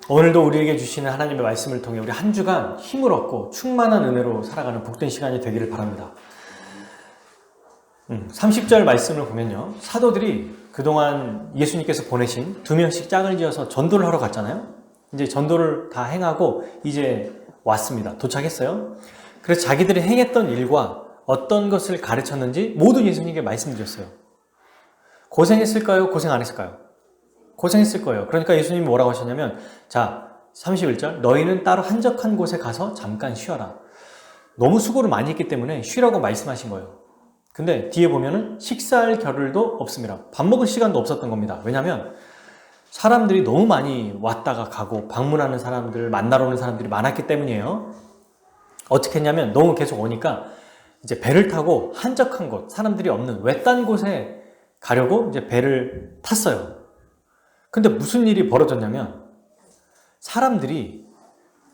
오늘도 우리에게 주시는 하나님의 말씀을 통해 우리 한 주간 힘을 얻고 충만한 은혜로 살아가는 복된 시간이 되기를 바랍니다. 30절 말씀을 보면요. 사도들이 그동안 예수님께서 보내신 2명씩 짝을 지어서 전도를 하러 갔잖아요. 이제 전도를 다 행하고 이제 왔습니다. 도착했어요. 그래서 자기들이 행했던 일과 어떤 것을 가르쳤는지 모두 예수님께 말씀드렸어요. 고생했을까요? 고생 안 했을까요? 고생했을 거예요. 그러니까 예수님이 뭐라고 하셨냐면, 자, 31절, 너희는 따로 한적한 곳에 가서 잠깐 쉬어라. 너무 수고를 많이 했기 때문에 쉬라고 말씀하신 거예요. 근데 뒤에 보면은 식사할 겨를도 없습니다. 밥 먹을 시간도 없었던 겁니다. 왜냐하면 사람들이 너무 많이 왔다가 가고 방문하는 사람들, 만나러 오는 사람들이 많았기 때문이에요. 어떻게 했냐면 너무 계속 오니까 이제 배를 타고 한적한 곳, 사람들이 없는 외딴 곳에 가려고 이제 배를 탔어요. 근데 무슨 일이 벌어졌냐면 사람들이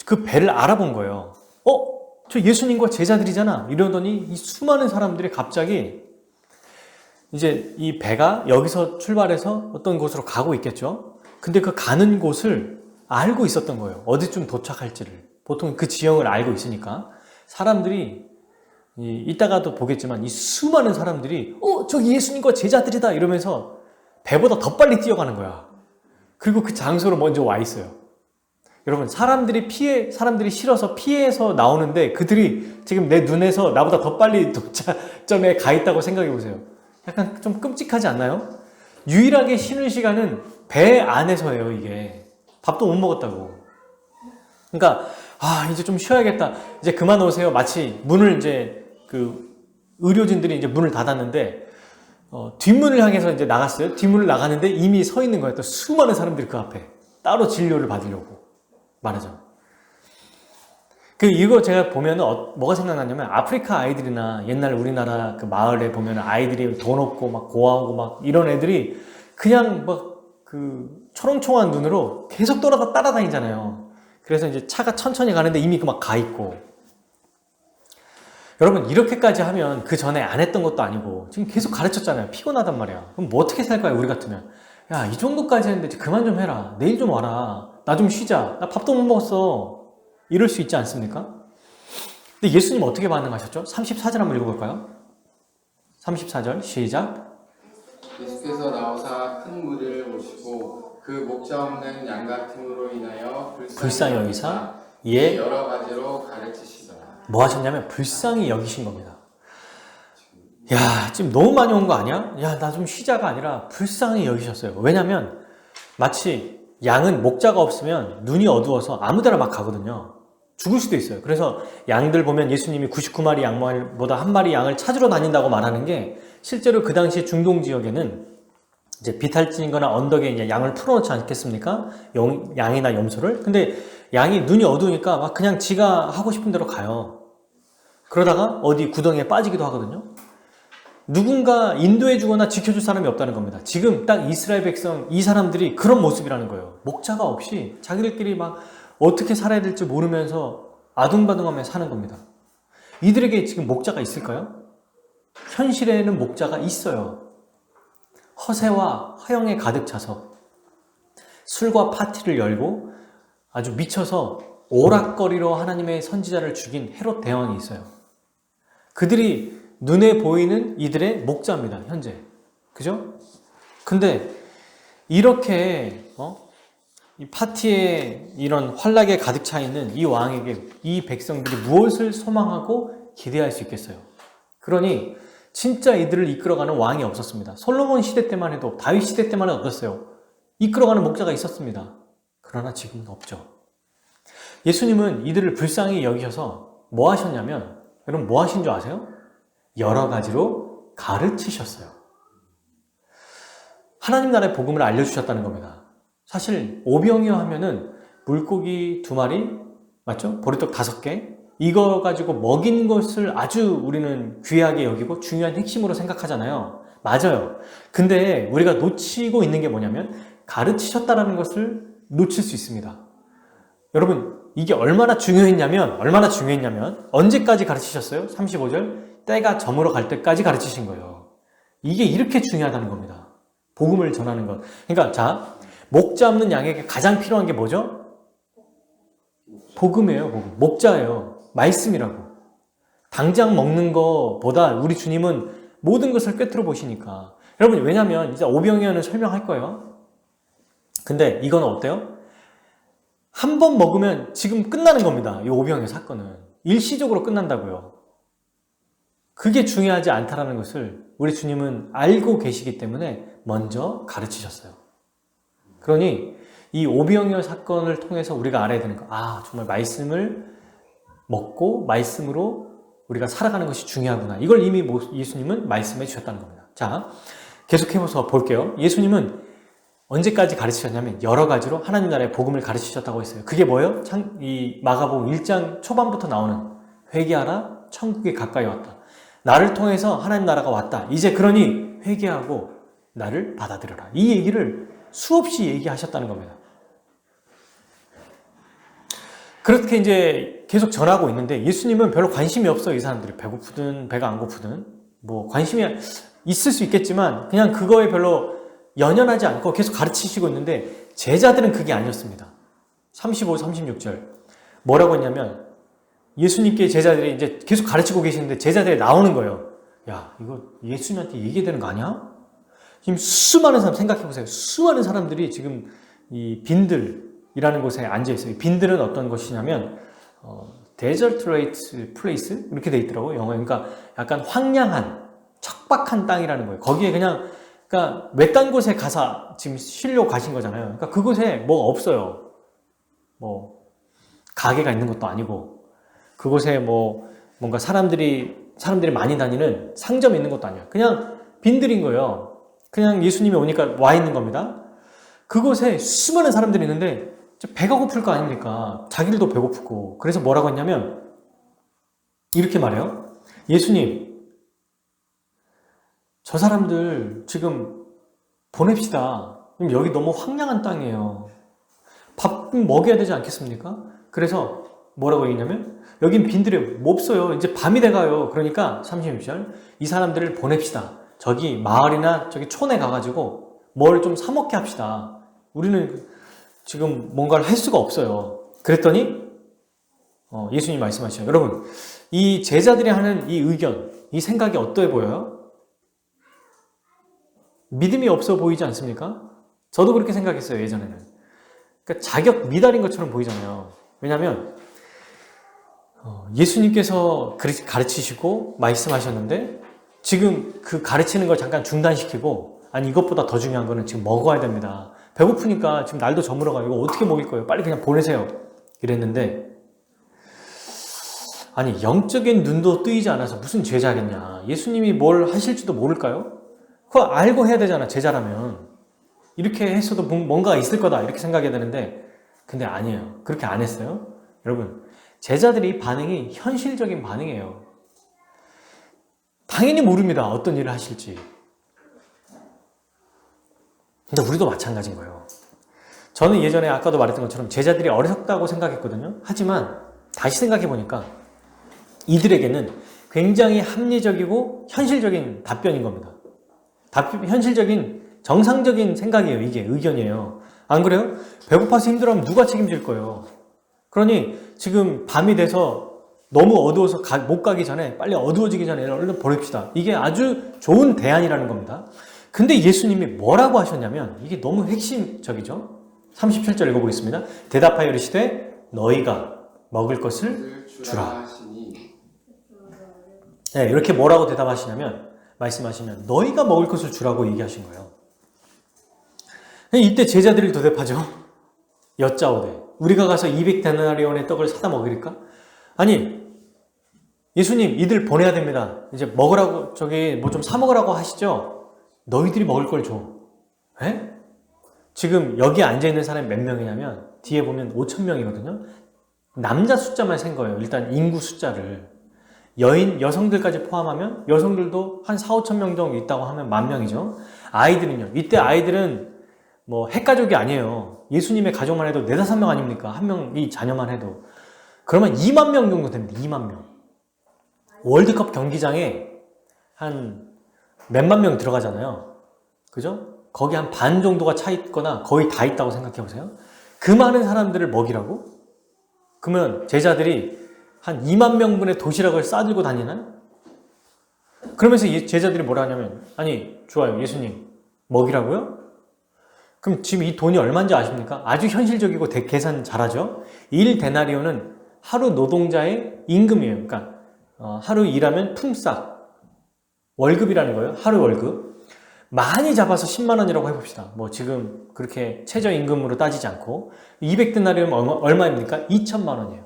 그 배를 알아본 거예요. 저 예수님과 제자들이잖아. 이러더니 이 수많은 사람들이 갑자기 이제 이 배가 여기서 출발해서 어떤 곳으로 가고 있겠죠. 근데 그 가는 곳을 알고 있었던 거예요. 어디쯤 도착할지를. 보통 그 지형을 알고 있으니까 사람들이 이따가도 보겠지만 이 수많은 사람들이 저기 예수님과 제자들이다 이러면서 배보다 더 빨리 뛰어가는 거야. 그리고 그 장소로 먼저 와 있어요. 여러분, 사람들이 싫어서 피해서 나오는데 그들이 지금 내 눈에서 나보다 더 빨리 도착점에 가 있다고 생각해 보세요. 약간 좀 끔찍하지 않나요? 유일하게 쉬는 시간은 배 안에서예요, 이게. 밥도 못 먹었다고. 그러니까, 이제 좀 쉬어야겠다. 이제 그만 오세요. 마치 문을 이제 의료진들이 이제 문을 닫았는데, 뒷문을 향해서 이제 나갔어요. 뒷문을 나가는데 이미 서 있는 거예요. 또 수많은 사람들이 그 앞에. 따로 진료를 받으려고. 말하자면. 이거 제가 보면은 뭐가 생각나냐면 아프리카 아이들이나 옛날 우리나라 그 마을에 보면 아이들이 돈 없고 막 고아하고 막 이런 애들이 그냥 막 초롱초롱한 눈으로 계속 따라다니잖아요. 그래서 이제 차가 천천히 가는데 이미 막 가 있고. 여러분, 이렇게까지 하면 그 전에 안 했던 것도 아니고 지금 계속 가르쳤잖아요. 피곤하단 말이야. 그럼 뭐 어떻게 살 거야, 우리 같으면. 야, 이 정도까지 했는데 그만 좀 해라. 내일 좀 와라. 나 좀 쉬자. 나 밥도 못 먹었어. 이럴 수 있지 않습니까? 근데 예수님 어떻게 반응하셨죠? 34절 한번 읽어볼까요? 34절 시작. 예수께서 나오사 큰 무리를 보시고 그 목자 없는 양 같음으로 인하여 불쌍히 여기사 예 여러 가지로 가르치시더라. 뭐 하셨냐면 불쌍히 여기신 겁니다. 야, 지금 너무 많이 온 거 아니야? 야, 나 좀 쉬자가 아니라 불쌍히 여기셨어요. 왜냐면 마치 양은 목자가 없으면 눈이 어두워서 아무데나 막 가거든요. 죽을 수도 있어요. 그래서 양들 보면 예수님이 99마리 양보다 한 마리 양을 찾으러 다닌다고 말하는 게 실제로 그 당시 중동 지역에는 이제 비탈진거나 언덕에 이제 양을 풀어놓지 않겠습니까? 양이나 염소를. 근데 양이 눈이 어두우니까 막 그냥 지가 하고 싶은 대로 가요. 그러다가 어디 구덩이에 빠지기도 하거든요. 누군가 인도해주거나 지켜줄 사람이 없다는 겁니다. 지금 딱 이스라엘 백성, 이 사람들이 그런 모습이라는 거예요. 목자가 없이 자기들끼리 막 어떻게 살아야 될지 모르면서 아둥바둥하며 사는 겁니다. 이들에게 지금 목자가 있을까요? 현실에는 목자가 있어요. 허세와 허영에 가득 차서 술과 파티를 열고 아주 미쳐서 오락거리로 하나님의 선지자를 죽인 헤롯 대왕이 있어요. 그들이 눈에 보이는 이들의 목자입니다, 현재. 그죠? 근데 이렇게 이 파티에 이런 환락에 가득 차 있는 이 왕에게 이 백성들이 무엇을 소망하고 기대할 수 있겠어요? 그러니 진짜 이들을 이끌어가는 왕이 없었습니다. 솔로몬 시대 때만 해도, 다윗 시대 때만 해도 어땠어요? 이끌어가는 목자가 있었습니다. 그러나 지금은 없죠. 예수님은 이들을 불쌍히 여기셔서 뭐 하셨냐면, 여러분 뭐 하신 줄 아세요? 여러 가지로 가르치셨어요. 하나님 나라의 복음을 알려주셨다는 겁니다. 사실 오병이어 하면은 물고기 2마리, 맞죠? 보리떡 5개, 이거 가지고 먹인 것을 아주 우리는 귀하게 여기고 중요한 핵심으로 생각하잖아요. 맞아요. 근데 우리가 놓치고 있는 게 뭐냐면 가르치셨다는 것을 놓칠 수 있습니다. 여러분, 이게 얼마나 중요했냐면 언제까지 가르치셨어요? 35절 때가 저물어 갈 때까지 가르치신 거예요. 이게 이렇게 중요하다는 겁니다. 복음을 전하는 것. 그러니까 자, 목자 없는 양에게 가장 필요한 게 뭐죠? 복음이에요. 복음. 목자예요. 말씀이라고. 당장 먹는 거보다 우리 주님은 모든 것을 꿰뚫어 보시니까. 여러분, 왜냐면 이제 오병이어는 설명할 거예요. 근데 이건 어때요? 한 번 먹으면 지금 끝나는 겁니다. 이 오병이어 사건은. 일시적으로 끝난다고요. 그게 중요하지 않다라는 것을 우리 주님은 알고 계시기 때문에 먼저 가르치셨어요. 그러니 이 오병이어 사건을 통해서 우리가 알아야 되는 거. 아, 정말 말씀을 먹고 말씀으로 우리가 살아가는 것이 중요하구나. 이걸 이미 예수님은 말씀해 주셨다는 겁니다. 자, 계속해서 볼게요. 예수님은 언제까지 가르치셨냐면 여러 가지로 하나님 나라의 복음을 가르치셨다고 했어요. 그게 뭐예요? 이 마가복음 1장 초반부터 나오는 회개하라, 천국이 가까이 왔다. 나를 통해서 하나님 나라가 왔다. 이제 그러니 회개하고 나를 받아들여라. 이 얘기를 수없이 얘기하셨다는 겁니다. 그렇게 이제 계속 전하고 있는데 예수님은 별로 관심이 없어요. 이 사람들이 배고프든 배가 안 고프든 뭐 관심이 있을 수 있겠지만 그냥 그거에 별로 연연하지 않고 계속 가르치시고 있는데 제자들은 그게 아니었습니다. 35, 36절 뭐라고 했냐면 예수님께 제자들이 이제 계속 가르치고 계시는데 제자들이 나오는 거예요. 야, 이거 예수님한테 얘기해야 되는 거 아니야? 지금 수많은 사람 생각해보세요. 수많은 사람들이 지금 이 빈들이라는 곳에 앉아있어요. 빈들은 어떤 곳이냐면 deserted place 이렇게 돼 있더라고요. 영어에. 그러니까 약간 황량한 척박한 땅이라는 거예요. 거기에 그냥 그러니까 외딴 곳에 가서 지금 쉬려고 가신 거잖아요. 그러니까 그곳에 뭐가 없어요. 뭐 가게가 있는 것도 아니고 그곳에 뭐 뭔가 사람들이 많이 다니는 상점이 있는 것도 아니에요. 그냥 빈들인 거예요. 그냥 예수님이 오니까 와 있는 겁니다. 그곳에 수많은 사람들이 있는데 배가 고플 거 아닙니까? 자기들도 배고프고. 그래서 뭐라고 했냐면 이렇게 말해요. 예수님, 저 사람들 지금 보냅시다. 여기 너무 황량한 땅이에요. 밥 먹여야 되지 않겠습니까? 그래서 뭐라고 얘기냐면 여긴 빈들이 없어요. 이제 밤이 돼가요. 그러니까 36절 이 사람들을 보냅시다. 저기 마을이나 저기 촌에 가가지고 뭘 좀 사 먹게 합시다. 우리는 지금 뭔가를 할 수가 없어요. 그랬더니 예수님이 말씀하시죠. 여러분, 이 제자들이 하는 이 의견, 이 생각이 어떠해 보여요? 믿음이 없어 보이지 않습니까? 저도 그렇게 생각했어요, 예전에는. 그러니까 자격 미달인 것처럼 보이잖아요. 왜냐하면 예수님께서 가르치시고 말씀하셨는데 지금 그 가르치는 걸 잠깐 중단시키고 아니 이것보다 더 중요한 거는 지금 먹어야 됩니다. 배고프니까 지금 날도 저물어가요. 이거 어떻게 먹일 거예요? 빨리 그냥 보내세요. 이랬는데 아니 영적인 눈도 뜨이지 않아서 무슨 제자겠냐. 예수님이 뭘 하실지도 모를까요? 그거 알고 해야 되잖아, 제자라면. 이렇게 했어도 뭔가 있을 거다 이렇게 생각해야 되는데 근데 아니에요. 그렇게 안 했어요. 여러분, 제자들이 반응이 현실적인 반응이에요. 당연히 모릅니다. 어떤 일을 하실지. 근데 우리도 마찬가지인 거예요. 저는 예전에 아까도 말했던 것처럼 제자들이 어리석다고 생각했거든요. 하지만 다시 생각해보니까 이들에게는 굉장히 합리적이고 현실적인 답변인 겁니다. 현실적인 정상적인 생각이에요. 이게 의견이에요. 안 그래요? 배고파서 힘들어하면 누가 책임질 거예요. 그러니 지금 밤이 돼서 너무 어두워서 못 가기 전에 빨리 어두워지기 전에 얼른 보냅시다. 이게 아주 좋은 대안이라는 겁니다. 근데 예수님이 뭐라고 하셨냐면 이게 너무 핵심적이죠. 37절 읽어보겠습니다. 대답하여 이르시되 너희가 먹을 것을 주라. 네, 이렇게 뭐라고 대답하시냐면 말씀하시면 너희가 먹을 것을 주라고 얘기하신 거예요. 이때 제자들이 대답하죠. 여짜오되 우리가 가서 200데나리온의 떡을 사다 먹일까? 아니 예수님 이들 보내야 됩니다. 이제 먹으라고 저기 뭐 좀 사 먹으라고 하시죠. 너희들이 먹을 걸 줘. 에? 지금 여기 앉아있는 사람이 몇 명이냐면 뒤에 보면 5,000명이거든요. 남자 숫자만 센 거예요. 일단 인구 숫자를. 여성들까지 포함하면 여성들도 한 4, 5천 명 정도 있다고 하면 10,000명이죠. 아이들은요. 이때 아이들은 뭐 핵가족이 아니에요. 예수님의 가족만 해도 4, 5명 아닙니까? 한 명이 자녀만 해도. 그러면 2만 명 정도 됩니다. 2만 명. 월드컵 경기장에 한 몇만 명 들어가잖아요. 그죠? 거기 한 반 정도가 차 있거나 거의 다 있다고 생각해 보세요. 그 많은 사람들을 먹이라고? 그러면 제자들이 한 2만 명분의 도시락을 싸들고 다니나요? 그러면서 제자들이 뭐라 하냐면, 아니 좋아요, 예수님 먹이라고요? 그럼 지금 이 돈이 얼마인지 아십니까? 아주 현실적이고 계산 잘하죠. 1데나리온은 하루 노동자의 임금이에요. 그러니까 하루 일하면 품삯, 월급이라는 거예요. 하루 월급. 많이 잡아서 10만 원이라고 해봅시다. 뭐 지금 그렇게 최저임금으로 따지지 않고 200데나리온은 얼마입니까? 2천만 원이에요.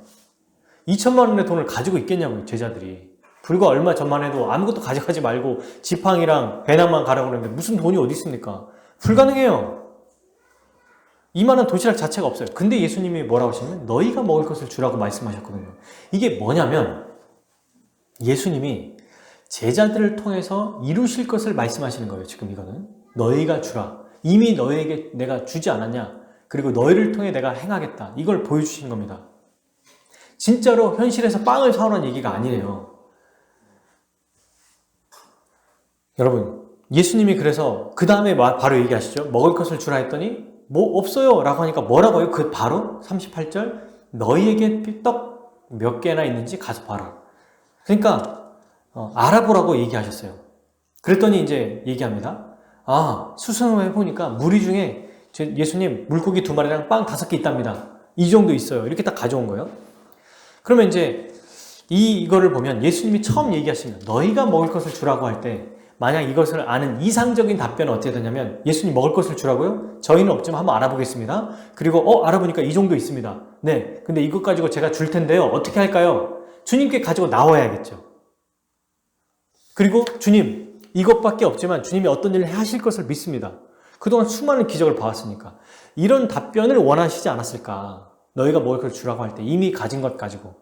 2천만 원의 돈을 가지고 있겠냐고요, 제자들이. 불과 얼마 전만 해도 아무것도 가져가지 말고 지팡이랑 배낭만 가라고 그러는데 무슨 돈이 어디 있습니까? 불가능해요. 이만한 도시락 자체가 없어요. 근데 예수님이 뭐라고 하시냐면 너희가 먹을 것을 주라고 말씀하셨거든요. 이게 뭐냐면 예수님이 제자들을 통해서 이루실 것을 말씀하시는 거예요. 지금 이거는 너희가 주라. 이미 너희에게 내가 주지 않았냐. 그리고 너희를 통해 내가 행하겠다. 이걸 보여주신 겁니다. 진짜로 현실에서 빵을 사오라는 얘기가 아니래요. 여러분, 예수님이 그래서 그 다음에 바로 얘기하시죠. 먹을 것을 주라 했더니 뭐 없어요 라고 하니까 뭐라고요? 그 바로 38절 너희에게 떡 몇 개나 있는지 가서 봐라. 그러니까 알아보라고 얘기하셨어요. 그랬더니 이제 얘기합니다. 수선을 해보니까 무리 중에 예수님 물고기 2마리랑 빵 5개 있답니다. 이 정도 있어요. 이렇게 딱 가져온 거예요. 그러면 이제 이거를 보면 예수님이 처음 얘기하시면 너희가 먹을 것을 주라고 할 때 만약 이것을 아는 이상적인 답변은 어떻게 되냐면 예수님 먹을 것을 주라고요? 저희는 없지만 한번 알아보겠습니다. 그리고 알아보니까 이 정도 있습니다. 네, 근데 이것 가지고 제가 줄 텐데요. 어떻게 할까요? 주님께 가지고 나와야겠죠. 그리고 주님 이것밖에 없지만 주님이 어떤 일을 하실 것을 믿습니다. 그동안 수많은 기적을 봐왔으니까 이런 답변을 원하시지 않았을까? 너희가 먹을 것을 주라고 할 때 이미 가진 것 가지고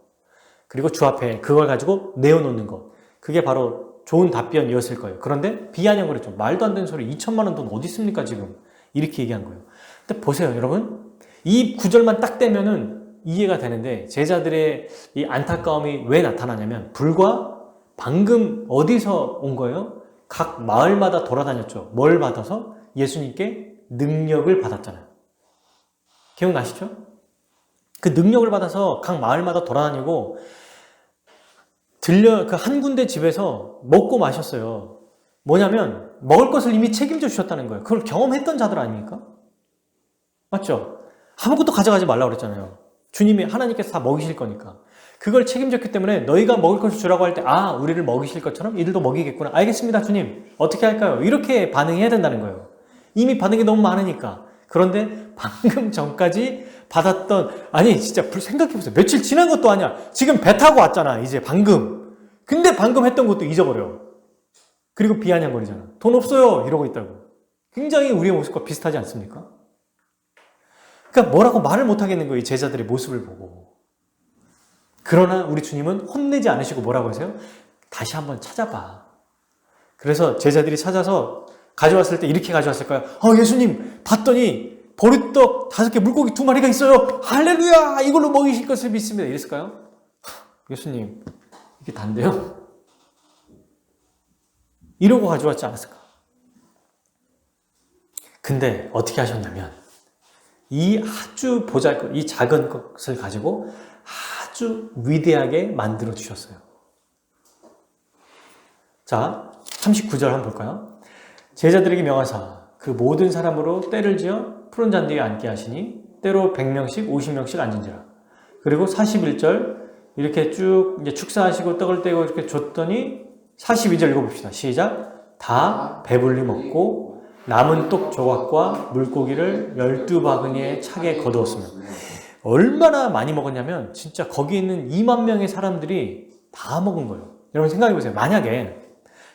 그리고 주 앞에 그걸 가지고 내어놓는 것 그게 바로 좋은 답변이었을 거예요. 그런데 비아냥을 했죠. 말도 안 되는 소리 2천만 원 돈 어디 있습니까 지금? 이렇게 얘기한 거예요. 근데 보세요 여러분. 이 구절만 딱 떼면은 이해가 되는데 제자들의 이 안타까움이 왜 나타나냐면 불과 방금 어디서 온 거예요? 각 마을마다 돌아다녔죠. 뭘 받아서? 예수님께 능력을 받았잖아요. 기억나시죠? 그 능력을 받아서 각 마을마다 돌아다니고 그 한 군데 집에서 먹고 마셨어요. 뭐냐면 먹을 것을 이미 책임져 주셨다는 거예요. 그걸 경험했던 자들 아닙니까? 맞죠? 아무것도 가져가지 말라고 그랬잖아요. 주님이 하나님께서 다 먹이실 거니까. 그걸 책임졌기 때문에 너희가 먹을 것을 주라고 할 때 우리를 먹이실 것처럼 이들도 먹이겠구나. 알겠습니다 주님. 어떻게 할까요? 이렇게 반응해야 된다는 거예요. 이미 반응이 너무 많으니까. 그런데 방금 전까지 받았던 진짜 생각해보세요. 며칠 지난 것도 아니야. 지금 배 타고 왔잖아 이제 방금. 근데 방금 했던 것도 잊어버려. 그리고 비아냥거리잖아. 돈 없어요 이러고 있다고. 굉장히 우리의 모습과 비슷하지 않습니까? 그러니까 뭐라고 말을 못하겠는 거예요. 이 제자들의 모습을 보고. 그러나 우리 주님은 혼내지 않으시고 뭐라고 하세요? 다시 한번 찾아봐. 그래서 제자들이 찾아서 가져왔을 때 이렇게 가져왔을까요? 예수님 봤더니 보리떡 5개 물고기 2마리가 있어요. 할렐루야 이걸로 먹이실 것을 믿습니다. 이랬을까요? 예수님 이게 단데요? 이러고 가져왔지 않았을까? 근데 어떻게 하셨냐면 이 아주 보잘것 이 작은 것을 가지고 아주 위대하게 만들어 주셨어요. 자 39절 한번 볼까요? 제자들에게 명하사 그 모든 사람으로 때를 지어 푸른 잔디에 앉게 하시니 때로 100명씩 50명씩 앉은지라. 그리고 41절 이렇게 쭉 이제 축사하시고 떡을 떼고 이렇게 줬더니 42절 읽어봅시다. 시작. 다 배불리 먹고 남은 떡 조각과 물고기를 12바구니에 차게 거두었으며. 얼마나 많이 먹었냐면 진짜 거기 있는 2만 명의 사람들이 다 먹은 거예요. 여러분 생각해보세요. 만약에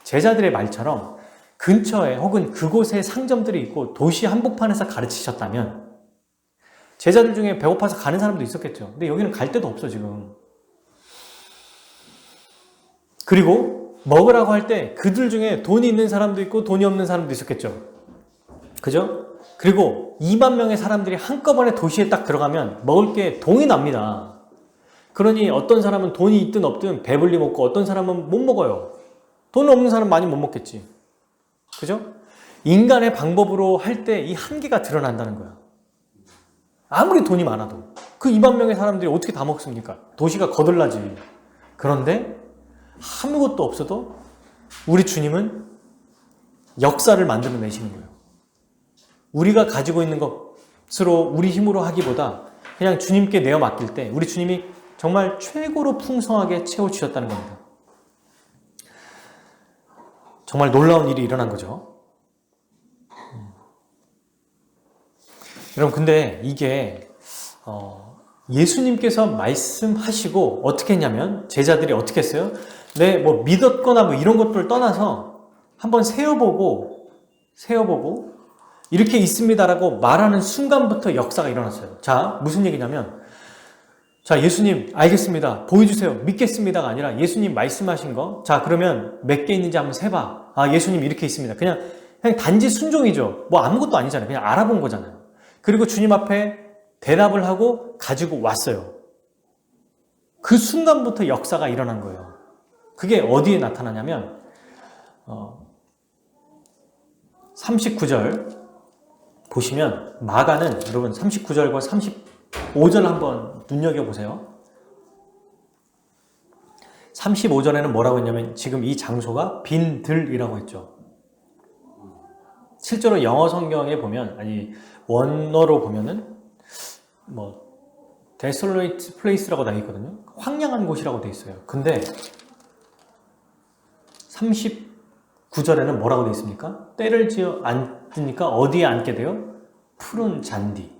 제자들의 말처럼 근처에 혹은 그곳에 상점들이 있고 도시 한복판에서 가르치셨다면 제자들 중에 배고파서 가는 사람도 있었겠죠. 근데 여기는 갈 데도 없어 지금. 그리고 먹으라고 할 때 그들 중에 돈이 있는 사람도 있고 돈이 없는 사람도 있었겠죠. 그죠? 그리고 2만 명의 사람들이 한꺼번에 도시에 딱 들어가면 먹을 게 동이 납니다. 그러니 어떤 사람은 돈이 있든 없든 배불리 먹고 어떤 사람은 못 먹어요. 돈 없는 사람은 많이 못 먹겠지. 그죠? 인간의 방법으로 할 때 이 한계가 드러난다는 거야. 아무리 돈이 많아도. 그 2만 명의 사람들이 어떻게 다 먹습니까? 도시가 거들나지. 그런데 아무것도 없어도 우리 주님은 역사를 만들어내시는 거예요. 우리가 가지고 있는 것으로 우리 힘으로 하기보다 그냥 주님께 내어 맡길 때 우리 주님이 정말 최고로 풍성하게 채워주셨다는 겁니다. 정말 놀라운 일이 일어난 거죠. 여러분, 근데 이게 예수님께서 말씀하시고 어떻게 했냐면 제자들이 어떻게 했어요? 네, 뭐 믿었거나 뭐 이런 것들을 떠나서 한번 세어보고 이렇게 있습니다라고 말하는 순간부터 역사가 일어났어요. 자, 무슨 얘기냐면, 자, 예수님 알겠습니다, 보여주세요, 믿겠습니다가 아니라 예수님 말씀하신 거, 자, 그러면 몇 개 있는지 한번 세봐. 아, 예수님 이렇게 있습니다. 그냥 단지 순종이죠. 뭐 아무것도 아니잖아요. 그냥 알아본 거잖아요. 그리고 주님 앞에 대답을 하고 가지고 왔어요. 그 순간부터 역사가 일어난 거예요. 그게 어디에 나타나냐면 39절 보시면, 마가는 여러분 39절과 35절 한번 눈여겨보세요. 35절에는 뭐라고 했냐면, 지금 이 장소가 빈들이라고 했죠. 실제로 영어 성경에 보면, 아니 원어로 보면은 뭐 desolate place라고 나와 있거든요. 황량한 곳이라고 돼 있어요. 근데 39절에는 뭐라고 돼 있습니까? 때를 지어 앉으니까 어디에 앉게 돼요? 푸른 잔디,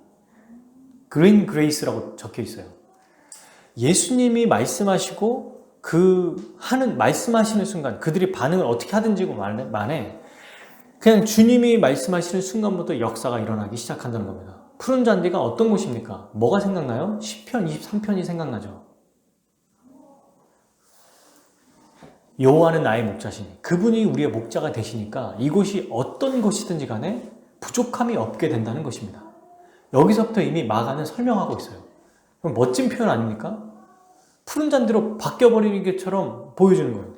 green grace라고 적혀 있어요. 예수님이 말씀하시고 말씀하시는 순간 그들이 반응을 어떻게 하든지 만에 그냥 주님이 말씀하시는 순간부터 역사가 일어나기 시작한다는 겁니다. 푸른 잔디가 어떤 곳입니까? 뭐가 생각나요? 시편 23편이 생각나죠. 여호와는 나의 목자시니, 그분이 우리의 목자가 되시니까 이곳이 어떤 곳이든지 간에 부족함이 없게 된다는 것입니다. 여기서부터 이미 마가는 설명하고 있어요. 그럼 멋진 표현 아닙니까? 푸른 잔디로 바뀌어버리는 것처럼 보여주는 거예요.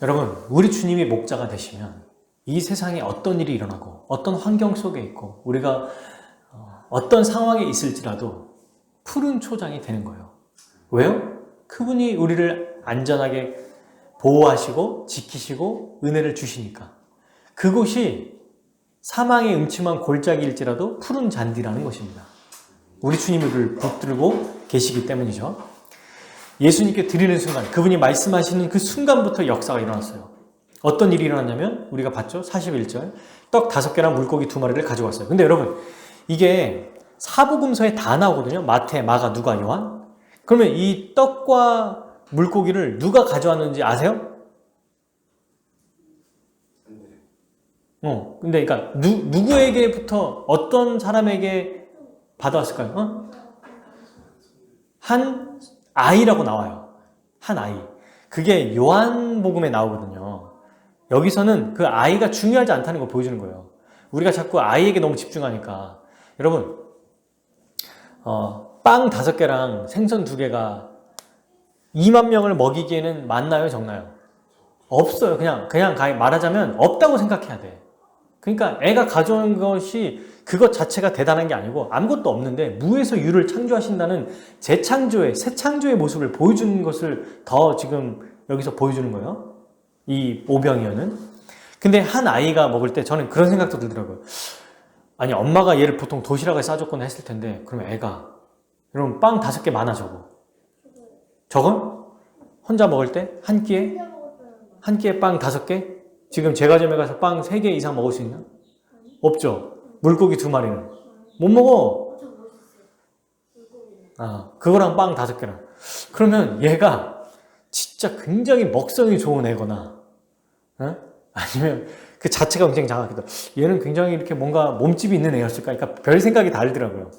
여러분, 우리 주님이 목자가 되시면 이 세상에 어떤 일이 일어나고 어떤 환경 속에 있고 우리가 어떤 상황에 있을지라도 푸른 초장이 되는 거예요. 왜요? 그분이 우리를 안전하게 보호하시고 지키시고 은혜를 주시니까. 그곳이 사망의 음침한 골짜기일지라도 푸른 잔디라는 것입니다. 우리 주님이 우리를 붙들고 계시기 때문이죠. 예수님께 드리는 순간, 그분이 말씀하시는 그 순간부터 역사가 일어났어요. 어떤 일이 일어났냐면 우리가 봤죠? 41절, 떡 5개랑 물고기 2마리를 가져왔어요. 근데 여러분, 이게 사복음서에 다 나오거든요. 마태, 마가, 누가, 요한. 그러면 이 떡과 물고기를 누가 가져왔는지 아세요? 근데 그러니까 누구에게부터 어떤 사람에게 받아왔을까요? 한 아이라고 나와요. 한 아이. 그게 요한복음에 나오거든요. 여기서는 그 아이가 중요하지 않다는 걸 보여주는 거예요. 우리가 자꾸 아이에게 너무 집중하니까. 여러분, 빵 5개랑 생선 2개가 2만 명을 먹이기에는 많나요, 적나요? 없어요. 그냥 말하자면 없다고 생각해야 돼. 그러니까 애가 가져온 것이 그것 자체가 대단한 게 아니고 아무것도 없는데 무에서 유를 창조하신다는 재창조의, 새 창조의 모습을 보여주는 것을 더 지금 여기서 보여주는 거예요. 이 오병이어는. 근데 한 아이가 먹을 때 저는 그런 생각도 들더라고요. 아니, 엄마가 얘를 보통 도시락을 싸줬거나 했을 텐데, 그러면 애가, 여러분, 빵 5개 많아, 저건? 혼자 먹을 때? 한 끼에 빵 5개? 지금 제과점에 가서 빵 3개 이상 먹을 수 있나? 없죠. 물고기 2마리는. 못 먹어. 그거랑 빵 5개랑. 그러면 얘가 진짜 굉장히 먹성이 좋은 애거나, 아니면 그 자체가 굉장히 장하기도. 얘는 굉장히 이렇게 뭔가 몸집이 있는 애였을까? 그러니까 별 생각이 다르더라고요.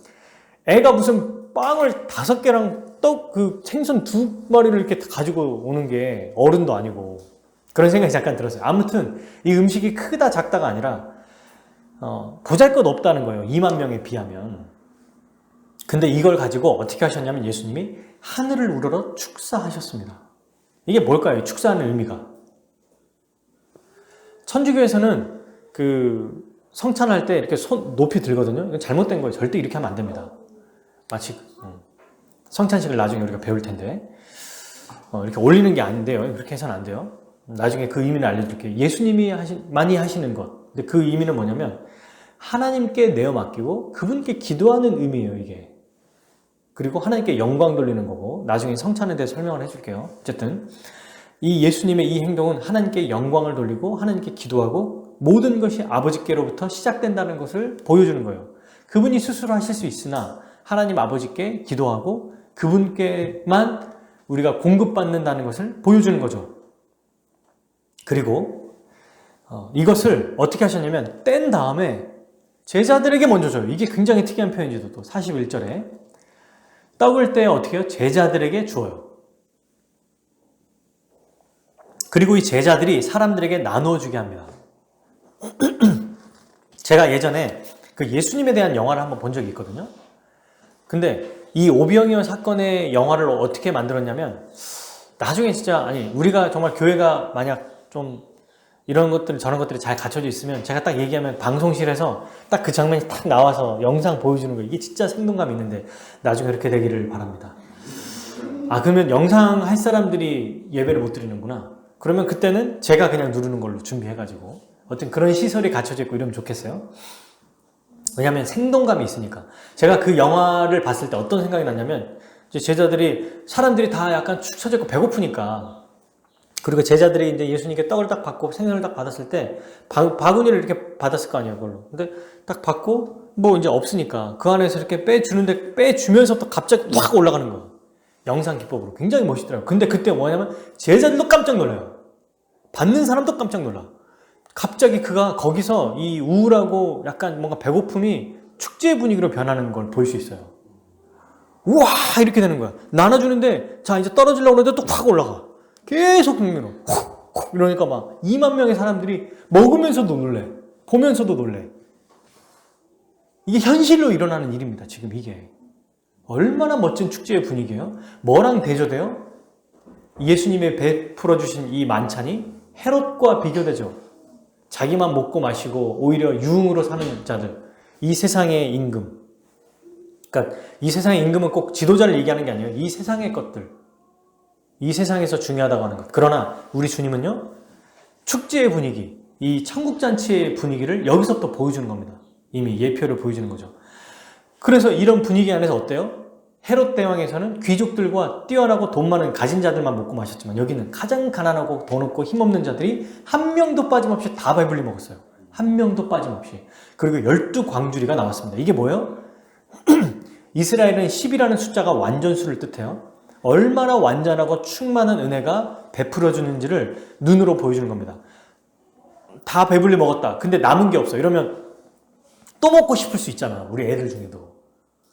애가 무슨 빵을 5개랑 떡 생선 2마리를 이렇게 가지고 오는 게 어른도 아니고. 그런 생각이 잠깐 들었어요. 아무튼 이 음식이 크다 작다가 아니라 보잘것 없다는 거예요. 2만 명에 비하면. 근데 이걸 가지고 어떻게 하셨냐면 예수님이 하늘을 우러러 축사하셨습니다. 이게 뭘까요? 축사하는 의미가. 천주교에서는 성찬할 때 이렇게 손 높이 들거든요. 이건 잘못된 거예요. 절대 이렇게 하면 안 됩니다. 마치 성찬식을 나중에 우리가 배울 텐데 이렇게 올리는 게 안 돼요. 그렇게 해서는 안 돼요. 나중에 그 의미를 알려드릴게요. 예수님이 많이 하시는 것. 근데 그 의미는 뭐냐면 하나님께 내어 맡기고 그분께 기도하는 의미예요, 이게. 그리고 하나님께 영광 돌리는 거고, 나중에 성찬에 대해 설명을 해줄게요. 어쨌든 이 예수님의 이 행동은 하나님께 영광을 돌리고 하나님께 기도하고 모든 것이 아버지께로부터 시작된다는 것을 보여주는 거예요. 그분이 스스로 하실 수 있으나 하나님 아버지께 기도하고 그분께만 우리가 공급받는다는 것을 보여주는 거죠. 그리고 이것을 어떻게 하셨냐면 뗀 다음에 제자들에게 먼저 줘요. 이게 굉장히 특이한 표현이죠. 또 41절에 떡을 때 어떻게 해요? 제자들에게 주어요. 그리고 이 제자들이 사람들에게 나누어 주게 합니다. 제가 예전에 그 예수님에 대한 영화를 한번 본 적이 있거든요. 근데 이 오병이어 사건의 영화를 어떻게 만들었냐면 나중에 진짜 우리가 정말 교회가 만약 좀 이런 것들 저런 것들이 잘 갖춰져 있으면 제가 딱 얘기하면 방송실에서 딱 그 장면이 딱 나와서 영상 보여주는 거예요. 이게 진짜 생동감이 있는데 나중에 그렇게 되기를 바랍니다. 그러면 영상 할 사람들이 예배를 못 드리는구나. 그러면 그때는 제가 그냥 누르는 걸로 준비해가지고 어떤 그런 시설이 갖춰져 있고 이러면 좋겠어요. 왜냐하면 생동감이 있으니까. 제가 그 영화를 봤을 때 어떤 생각이 났냐면 이제 제자들이 사람들이 다 약간 축 처져 있고 배고프니까 그리고 제자들이 이제 예수님께 떡을 딱 받고 생선을 딱 받았을 때 바구니를 이렇게 받았을 거 아니에요, 그걸로. 근데 딱 받고 뭐 이제 없으니까 그 안에서 이렇게 빼주는데 빼주면서부터 갑자기 확 올라가는 거예요. 영상 기법으로. 굉장히 멋있더라고요. 근데 그때 뭐냐면 제자들도 깜짝 놀라요. 받는 사람도 깜짝 놀라. 갑자기 그가 거기서 이 우울하고 약간 뭔가 배고픔이 축제 분위기로 변하는 걸 볼 수 있어요. 우와! 이렇게 되는 거야. 나눠주는데 자 이제 떨어지려고 하는데 또 확 올라가. 계속 국민으로 이러니까 막 2만 명의 사람들이 먹으면서도 놀래, 보면서도 놀래. 이게 현실로 일어나는 일입니다. 지금 이게 얼마나 멋진 축제의 분위기예요. 뭐랑 대조돼요? 예수님의 베풀어 주신 이 만찬이 헤롯과 비교되죠. 자기만 먹고 마시고 오히려 유흥으로 사는 자들, 이 세상의 임금. 그러니까 이 세상의 임금은 꼭 지도자를 얘기하는 게 아니에요. 이 세상의 것들, 이 세상에서 중요하다고 하는 것. 그러나 우리 주님은요, 축제의 분위기, 이 천국잔치의 분위기를 여기서부터 보여주는 겁니다. 이미 예표를 보여주는 거죠. 그래서 이런 분위기 안에서 어때요? 헤롯 대왕에서는 귀족들과 뛰어나고 돈 많은 가진 자들만 먹고 마셨지만 여기는 가장 가난하고 돈 없고 힘없는 자들이 한 명도 빠짐없이 다 배불리 먹었어요. 한 명도 빠짐없이. 그리고 12광주리가 나왔습니다. 이게 뭐예요? 이스라엘은 10이라는 숫자가 완전수를 뜻해요. 얼마나 완전하고 충만한 은혜가 베풀어주는지를 눈으로 보여주는 겁니다. 다 배불리 먹었다. 근데 남은 게 없어. 이러면 또 먹고 싶을 수 있잖아. 우리 애들 중에도.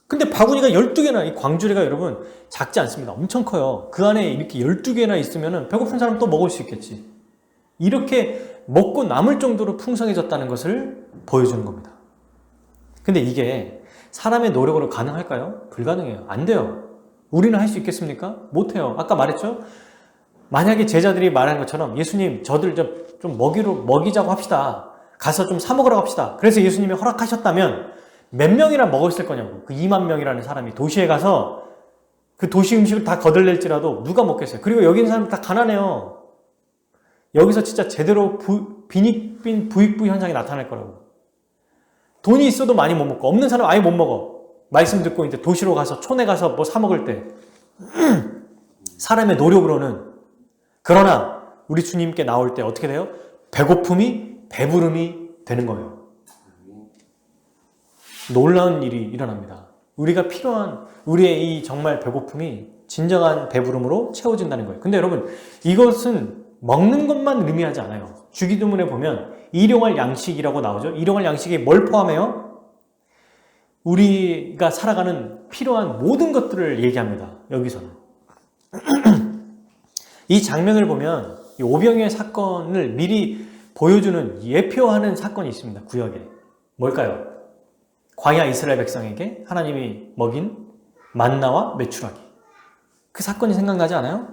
근데 바구니가 12개나, 이 광주리가 여러분 작지 않습니다. 엄청 커요. 그 안에 이렇게 12개나 있으면 배고픈 사람 또 먹을 수 있겠지. 이렇게 먹고 남을 정도로 풍성해졌다는 것을 보여주는 겁니다. 근데 이게 사람의 노력으로 가능할까요? 불가능해요. 안 돼요. 우리는 할 수 있겠습니까? 못해요. 아까 말했죠? 만약에 제자들이 말한 것처럼 예수님 저들 좀 먹이자고 합시다. 가서 좀 사 먹으라고 합시다. 그래서 예수님이 허락하셨다면 몇 명이나 먹었을 거냐고. 그 2만 명이라는 사람이 도시에 가서 그 도시 음식을 다 거들낼지라도 누가 먹겠어요? 그리고 여기 있는 사람들 다 가난해요. 여기서 진짜 제대로 빈익빈 부익부 현상이 나타날 거라고. 돈이 있어도 많이 못 먹고 없는 사람 아예 못 먹어. 말씀 듣고 이제 도시로 가서 촌에 가서 뭐 사 먹을 때 사람의 노력으로는. 그러나 우리 주님께 나올 때 어떻게 돼요? 배고픔이 배부름이 되는 거예요. 놀라운 일이 일어납니다. 우리가 필요한 우리의 이 정말 배고픔이 진정한 배부름으로 채워진다는 거예요. 근데 여러분 이것은 먹는 것만 의미하지 않아요. 주기도문에 보면 일용할 양식이라고 나오죠. 일용할 양식이 뭘 포함해요? 우리가 살아가는 필요한 모든 것들을 얘기합니다. 여기서는. 이 장면을 보면 이 오병이어 사건을 미리 보여주는 예표하는 사건이 있습니다. 구약에. 뭘까요? 광야 이스라엘 백성에게 하나님이 먹인 만나와 메추라기. 그 사건이 생각나지 않아요?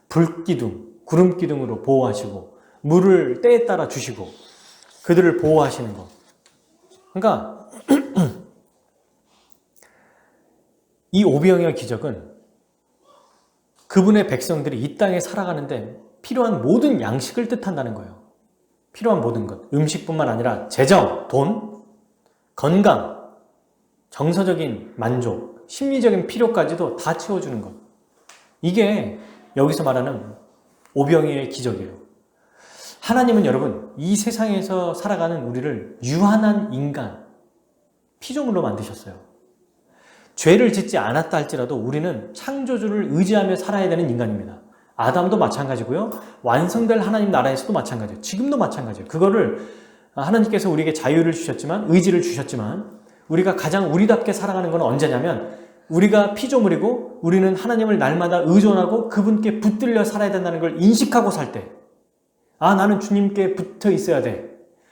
불기둥, 구름기둥으로 보호하시고 물을 때에 따라 주시고 그들을 보호하시는 것. 그러니까 이 오병이어 기적은 그분의 백성들이 이 땅에 살아가는데 필요한 모든 양식을 뜻한다는 거예요. 필요한 모든 것. 음식뿐만 아니라 재정, 돈, 건강, 정서적인 만족, 심리적인 필요까지도 다 채워주는 것. 이게 여기서 말하는 오병이어의 기적이에요. 하나님은 여러분, 이 세상에서 살아가는 우리를 유한한 인간, 피조물로 만드셨어요. 죄를 짓지 않았다 할지라도 우리는 창조주를 의지하며 살아야 되는 인간입니다. 아담도 마찬가지고요. 완성될 하나님 나라에서도 마찬가지예요. 지금도 마찬가지예요. 그거를 하나님께서 우리에게 자유를 주셨지만, 의지를 주셨지만, 우리가 가장 우리답게 살아가는 건 언제냐면, 우리가 피조물이고 우리는 하나님을 날마다 의존하고 그분께 붙들려 살아야 된다는 걸 인식하고 살 때, 아, 나는 주님께 붙어 있어야 돼.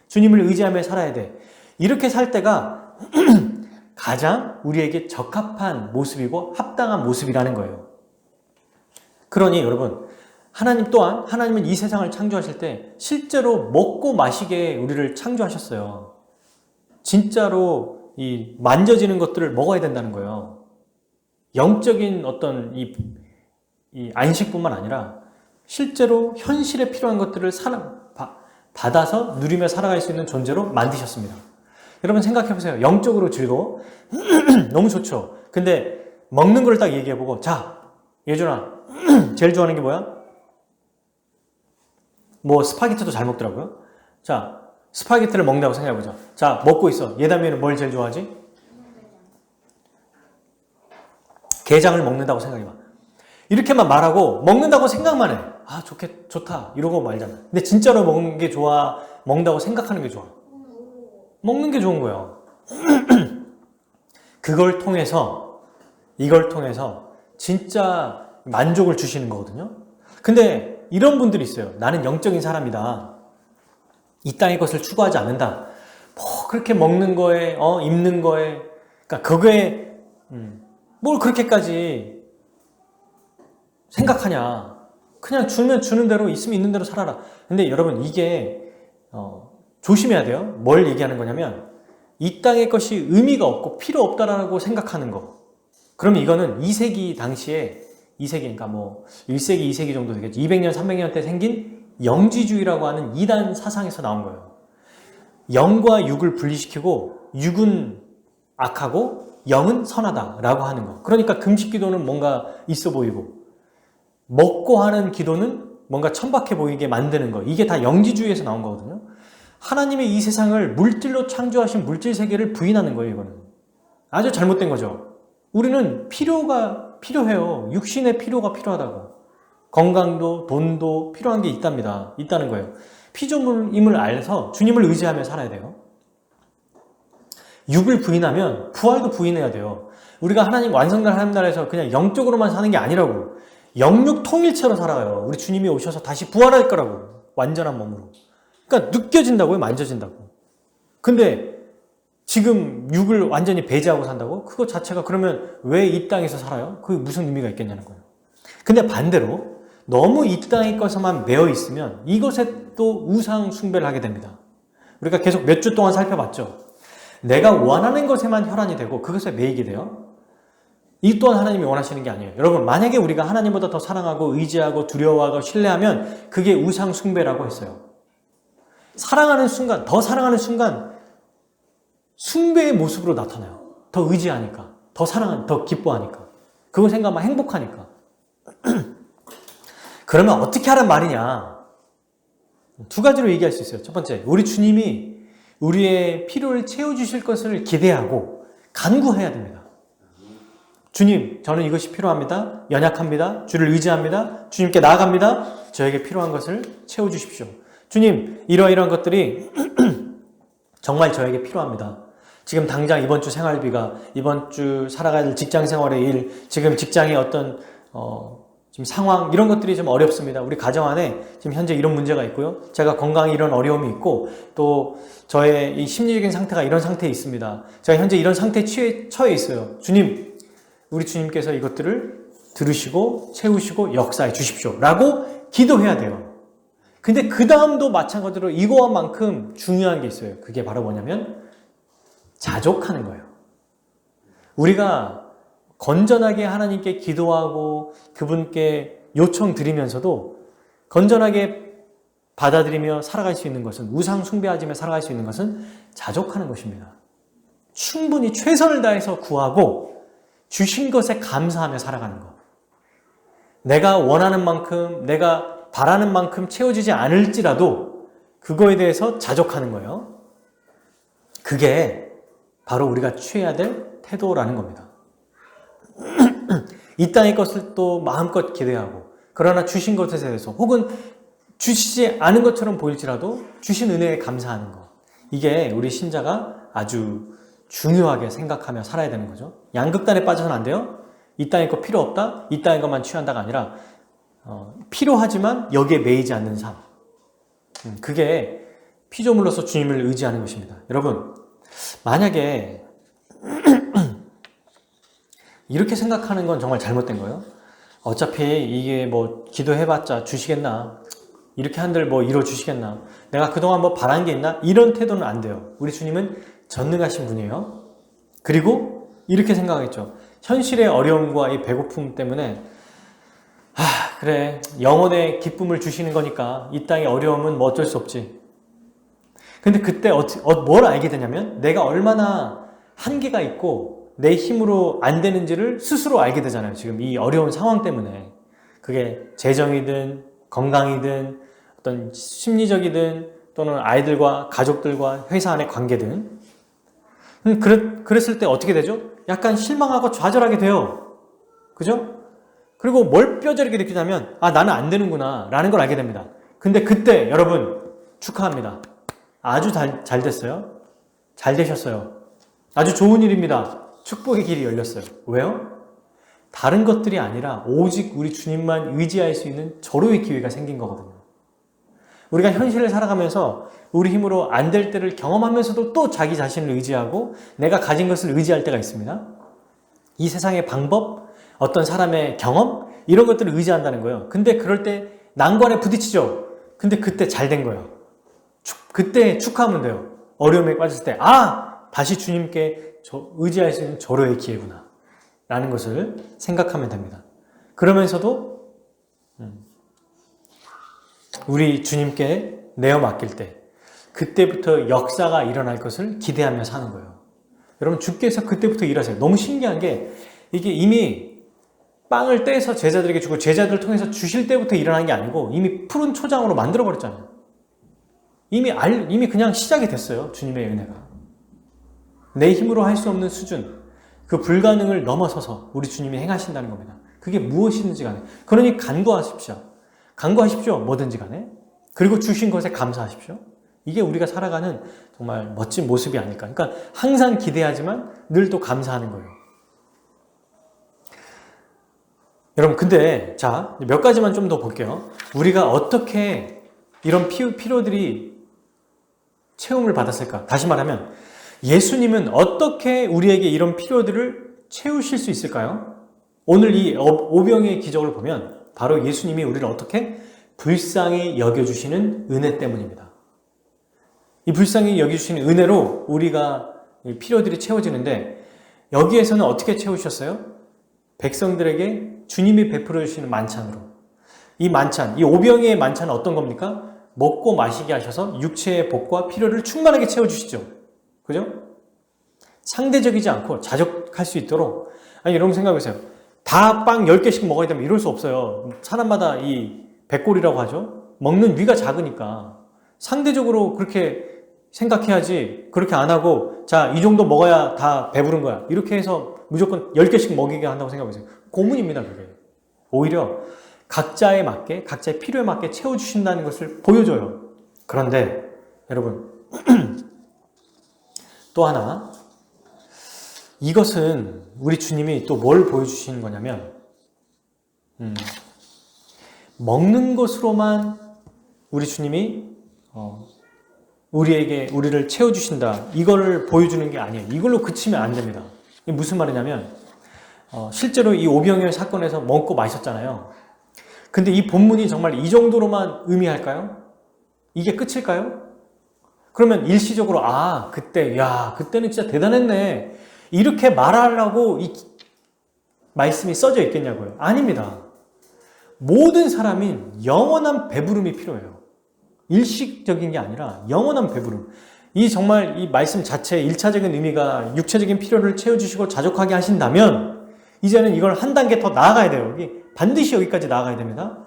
주님을 의지하며 살아야 돼. 이렇게 살 때가 가장 우리에게 적합한 모습이고 합당한 모습이라는 거예요. 그러니 여러분, 하나님 또한, 하나님은 이 세상을 창조하실 때 실제로 먹고 마시게 우리를 창조하셨어요. 진짜로 이 만져지는 것들을 먹어야 된다는 거예요. 영적인 어떤 이 안식뿐만 아니라 실제로 현실에 필요한 것들을 받아서 누리며 살아갈 수 있는 존재로 만드셨습니다. 여러분 생각해 보세요. 영적으로 즐거워? 너무 좋죠. 근데 먹는 걸 딱 얘기해보고, 자, 예준아, 제일 좋아하는 게 뭐야? 뭐 스파게티도 잘 먹더라고요. 자, 스파게티를 먹는다고 생각해보자. 자, 먹고 있어. 예담이는 뭘 제일 좋아하지? 게장을 먹는다고 생각해봐. 이렇게만 말하고 먹는다고 생각만 해. 아, 좋다. 이러고 말잖아. 근데 진짜로 먹는 게 좋아? 먹는다고 생각하는 게 좋아? 먹는 게 좋은 거예요. 이걸 통해서 진짜 만족을 주시는 거거든요. 근데 이런 분들이 있어요. 나는 영적인 사람이다. 이 땅의 것을 추구하지 않는다. 뭐 그렇게 먹는 거에, 입는 거에, 그러니까 그거에 뭘 그렇게까지 생각하냐. 그냥 주면 주는 대로, 있으면 있는 대로 살아라. 근데 여러분, 이게 조심해야 돼요. 뭘 얘기하는 거냐면 이 땅의 것이 의미가 없고 필요 없다라고 생각하는 거. 그러면 이거는 2세기 당시에, 2세기, 그러니까 뭐 1세기, 2세기 정도 되겠죠. 200년, 300년 때 생긴 영지주의라고 하는 이단 사상에서 나온 거예요. 영과 육을 분리시키고 육은 악하고 영은 선하다라고 하는 거. 그러니까 금식 기도는 뭔가 있어 보이고 먹고 하는 기도는 뭔가 천박해 보이게 만드는 거. 이게 다 영지주의에서 나온 거거든요. 하나님의 이 세상을 물질로 창조하신 물질 세계를 부인하는 거예요, 이거는. 아주 잘못된 거죠. 우리는 필요해요. 육신의 필요가 필요하다고. 건강도, 돈도 필요한 게 있다는 거예요. 피조물임을 알아서 주님을 의지하며 살아야 돼요. 육을 부인하면 부활도 부인해야 돼요. 우리가 하나님 완성된 하나님 나라에서 그냥 영적으로만 사는 게 아니라고. 영육 통일체로 살아가요. 우리 주님이 오셔서 다시 부활할 거라고. 완전한 몸으로. 그러니까 느껴진다고요, 만져진다고. 근데 지금 육을 완전히 배제하고 산다고? 그거 자체가 그러면 왜 이 땅에서 살아요? 그게 무슨 의미가 있겠냐는 거예요. 근데 반대로 너무 이 땅의 것에만 매여 있으면 이것에 또 우상 숭배를 하게 됩니다. 우리가 계속 몇 주 동안 살펴봤죠. 내가 원하는 것에만 혈안이 되고 그것에 매이게 돼요. 이 또한 하나님이 원하시는 게 아니에요. 여러분, 만약에 우리가 하나님보다 더 사랑하고 의지하고 두려워하고 신뢰하면 그게 우상 숭배라고 했어요. 사랑하는 순간, 더 사랑하는 순간 숭배의 모습으로 나타나요. 더 의지하니까, 더 기뻐하니까, 그거 생각하면 행복하니까. 그러면 어떻게 하란 말이냐? 두 가지로 얘기할 수 있어요. 첫 번째, 우리 주님이 우리의 필요를 채워주실 것을 기대하고 간구해야 됩니다. 주님, 저는 이것이 필요합니다. 연약합니다. 주를 의지합니다. 주님께 나아갑니다. 저에게 필요한 것을 채워주십시오. 주님, 이러이러한 것들이 정말 저에게 필요합니다. 지금 당장 이번 주 생활비가, 이번 주 살아가야 될 직장 생활의 일, 지금 직장의 어떤 지금 상황, 이런 것들이 좀 어렵습니다. 우리 가정 안에 지금 현재 이런 문제가 있고요. 제가 건강에 이런 어려움이 있고, 또 저의 이 심리적인 상태가 이런 상태에 있습니다. 제가 현재 이런 상태에 처해 있어요. 주님, 우리 주님께서 이것들을 들으시고 채우시고 역사해 주십시오. 라고 기도해야 돼요. 근데 그 다음도 마찬가지로 이거만큼 중요한 게 있어요. 그게 바로 뭐냐면 자족하는 거예요. 우리가 건전하게 하나님께 기도하고 그분께 요청 드리면서도 건전하게 받아들이며 살아갈 수 있는 것은, 우상 숭배하지며 살아갈 수 있는 것은 자족하는 것입니다. 충분히 최선을 다해서 구하고 주신 것에 감사하며 살아가는 것. 내가 원하는 만큼, 내가 바라는 만큼 채워지지 않을지라도 그거에 대해서 자족하는 거예요. 그게 바로 우리가 취해야 될 태도라는 겁니다. 이 땅의 것을 또 마음껏 기대하고, 그러나 주신 것에 대해서, 혹은 주시지 않은 것처럼 보일지라도 주신 은혜에 감사하는 것. 이게 우리 신자가 아주 중요하게 생각하며 살아야 되는 거죠. 양극단에 빠져서는 안 돼요. 이 땅의 것 필요 없다, 이 땅의 것만 취한다가 아니라 필요하지만 여기에 매이지 않는 삶. 그게 피조물로서 주님을 의지하는 것입니다. 여러분, 만약에 이렇게 생각하는 건 정말 잘못된 거예요. 어차피 이게 뭐 기도해봤자 주시겠나, 이렇게 한들 뭐 이뤄 주시겠나, 내가 그동안 뭐 바란 게 있나, 이런 태도는 안 돼요. 우리 주님은 전능하신 분이에요. 그리고 이렇게 생각하겠죠. 현실의 어려움과 이 배고픔 때문에 그래, 영혼의 기쁨을 주시는 거니까 이 땅의 어려움은 뭐 어쩔 수 없지. 근데 그때 뭘 알게 되냐면, 내가 얼마나 한계가 있고 내 힘으로 안 되는지를 스스로 알게 되잖아요. 지금 이 어려운 상황 때문에. 그게 재정이든 건강이든 어떤 심리적이든 또는 아이들과 가족들과 회사 안의 관계든. 그랬을 때 어떻게 되죠? 약간 실망하고 좌절하게 돼요. 그죠? 그리고 뭘 뼈저리게 느끼냐면, 나는 안 되는구나 라는 걸 알게 됩니다. 근데 그때 여러분 축하합니다. 아주 잘 됐어요. 잘 되셨어요. 아주 좋은 일입니다. 축복의 길이 열렸어요. 왜요? 다른 것들이 아니라 오직 우리 주님만 의지할 수 있는 절호의 기회가 생긴 거거든요. 우리가 현실을 살아가면서 우리 힘으로 안 될 때를 경험하면서도 또 자기 자신을 의지하고 내가 가진 것을 의지할 때가 있습니다. 이 세상의 방법, 어떤 사람의 경험, 이런 것들을 의지한다는 거예요. 근데 그럴 때 난관에 부딪히죠. 근데 그때 잘 된 거예요. 그때 축하하면 돼요. 어려움에 빠졌을 때, 다시 주님께 의지할 수 있는 절호의 기회구나 라는 것을 생각하면 됩니다. 그러면서도 우리 주님께 내어 맡길 때 그때부터 역사가 일어날 것을 기대하며 사는 거예요. 여러분, 주께서 그때부터 일하세요. 너무 신기한 게, 이게 이미 빵을 떼서 제자들에게 주고 제자들을 통해서 주실 때부터 일어난 게 아니고 이미 푸른 초장으로 만들어버렸잖아요. 이미 그냥 시작이 됐어요. 주님의 은혜가. 내 힘으로 할 수 없는 수준, 그 불가능을 넘어서서 우리 주님이 행하신다는 겁니다. 그게 무엇이든지 간에. 그러니 간구하십시오. 뭐든지 간에. 그리고 주신 것에 감사하십시오. 이게 우리가 살아가는 정말 멋진 모습이 아닐까. 그러니까 항상 기대하지만 늘 또 감사하는 거예요. 여러분, 근데 몇 가지만 좀 더 볼게요. 우리가 어떻게 이런 필요들이 채움을 받았을까? 다시 말하면 예수님은 어떻게 우리에게 이런 필요들을 채우실 수 있을까요? 오늘 이 오병이의 기적을 보면 바로 예수님이 우리를 어떻게 불쌍히 여겨주시는 은혜 때문입니다. 이 불쌍히 여겨주시는 은혜로 우리가 필요들이 채워지는데, 여기에서는 어떻게 채우셨어요? 백성들에게 주님이 베풀어 주시는 만찬으로. 이 만찬, 이 오병이의 만찬은 어떤 겁니까? 먹고 마시게 하셔서 육체의 복과 필요를 충만하게 채워주시죠. 그죠? 상대적이지 않고 자족할 수 있도록. 여러분 생각해보세요. 다 빵 10개씩 먹어야 되면 이럴 수 없어요. 사람마다 이 백골이라고 하죠. 먹는 위가 작으니까 상대적으로 그렇게 생각해야지. 그렇게 안 하고 이 정도 먹어야 다 배부른 거야, 이렇게 해서 무조건 10개씩 먹이게 한다고 생각해보세요. 고문입니다. 그게 오히려 각자에 맞게, 각자의 필요에 맞게 채워주신다는 것을 보여줘요. 그런데 여러분 또 하나, 이것은 우리 주님이 또 뭘 보여주시는 거냐면, 먹는 것으로만 우리 주님이 우리를 채워주신다, 이거를 보여주는 게 아니에요. 이걸로 그치면 안 됩니다. 이게 무슨 말이냐면, 실제로 이 오병이어 사건에서 먹고 마셨잖아요. 근데 이 본문이 정말 이 정도로만 의미할까요? 이게 끝일까요? 그러면 일시적으로 그때는 진짜 대단했네, 이렇게 말하려고 이 말씀이 써져 있겠냐고요? 아닙니다. 모든 사람인 영원한 배부름이 필요해요. 일시적인 게 아니라 영원한 배부름. 정말 이 말씀 자체의 1차적인 의미가 육체적인 필요를 채워주시고 자족하게 하신다면 이제는 이걸 한 단계 더 나아가야 돼요. 반드시 여기까지 나아가야 됩니다.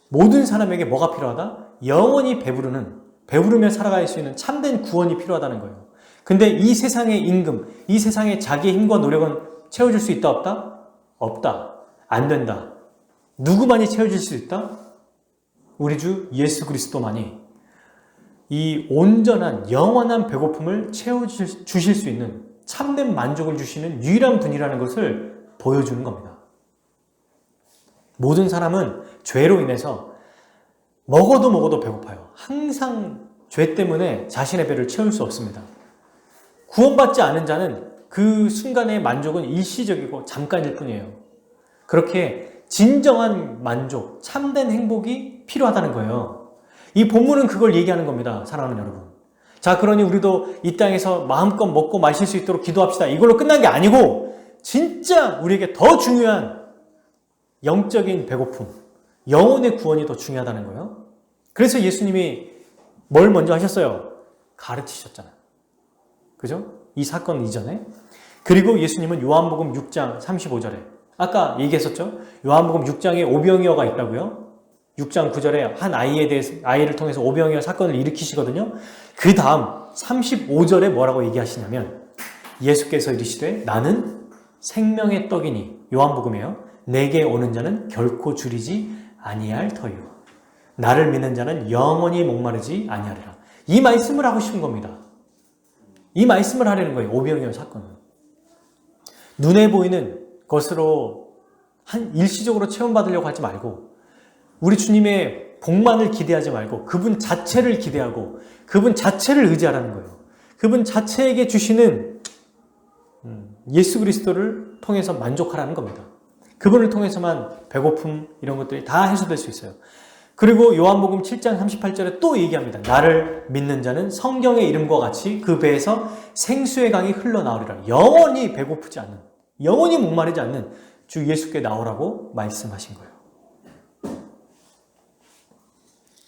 모든 사람에게 뭐가 필요하다? 영원히 배부르며 살아갈 수 있는 참된 구원이 필요하다는 거예요. 근데 이 세상의 임금, 이 세상의 자기의 힘과 노력은 채워줄 수 있다, 없다? 없다. 안 된다. 누구만이 채워줄 수 있다? 우리 주 예수 그리스도만이 이 온전한 영원한 배고픔을 채워주실 수 있는 참된 만족을 주시는 유일한 분이라는 것을 보여주는 겁니다. 모든 사람은 죄로 인해서 먹어도 배고파요. 항상 죄 때문에 자신의 배를 채울 수 없습니다. 구원받지 않은 자는 그 순간의 만족은 일시적이고 잠깐일 뿐이에요. 그렇게 진정한 만족, 참된 행복이 필요하다는 거예요. 이 본문은 그걸 얘기하는 겁니다. 사랑하는 여러분. 자, 그러니 우리도 이 땅에서 마음껏 먹고 마실 수 있도록 기도합시다. 이걸로 끝난 게 아니고 진짜 우리에게 더 중요한 영적인 배고픔, 영혼의 구원이 더 중요하다는 거예요. 그래서 예수님이 뭘 먼저 하셨어요? 가르치셨잖아요. 그죠? 이 사건 이전에. 그리고 예수님은 요한복음 6장 35절에 아까 얘기했었죠? 요한복음 6장에 오병이어가 있다고요. 6장 9절에 한 아이를 통해서 오병이어 사건을 일으키시거든요. 그 다음 35절에 뭐라고 얘기하시냐면 예수께서 이르시되 나는 생명의 떡이니, 요한복음이에요. 내게 오는 자는 결코 줄이지 아니할 터이요. 나를 믿는 자는 영원히 목마르지 아니하리라. 이 말씀을 하고 싶은 겁니다. 이 말씀을 하려는 거예요. 오병이어 사건은. 눈에 보이는 것으로 일시적으로 체험받으려고 하지 말고 우리 주님의 복만을 기대하지 말고 그분 자체를 기대하고 그분 자체를 의지하라는 거예요. 그분 자체에게 주시는 예수 그리스도를 통해서 만족하라는 겁니다. 그분을 통해서만 배고픔 이런 것들이 다 해소될 수 있어요. 그리고 요한복음 7장 38절에 또 얘기합니다. 나를 믿는 자는 성경의 이름과 같이 그 배에서 생수의 강이 흘러나오리라. 영원히 배고프지 않는, 영원히 목마르지 않는 주 예수께 나오라고 말씀하신 거예요.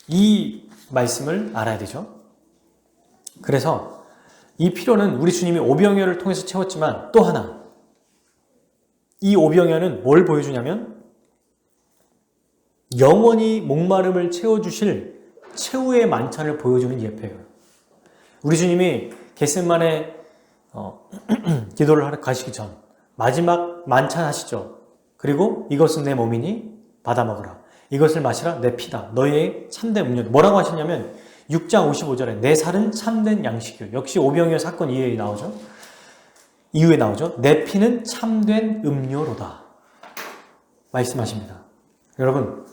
이 말씀을 알아야 되죠. 그래서 이 필요는 우리 주님이 오병이어를 통해서 채웠지만 또 하나, 이 오병이어는 뭘 보여주냐면 영원히 목마름을 채워주실 최후의 만찬을 보여주는 예표예요. 우리 주님이 겟세마네 기도를 가시기 전 마지막 만찬 하시죠. 그리고 이것은 내 몸이니 받아 먹으라. 이것을 마시라. 내 피다. 너희의 참된 음료. 뭐라고 하셨냐면 6장 55절에 내 살은 참된 양식이요. 역시 오병이어 사건 이후에 나오죠. 내 피는 참된 음료로다. 말씀하십니다. 여러분,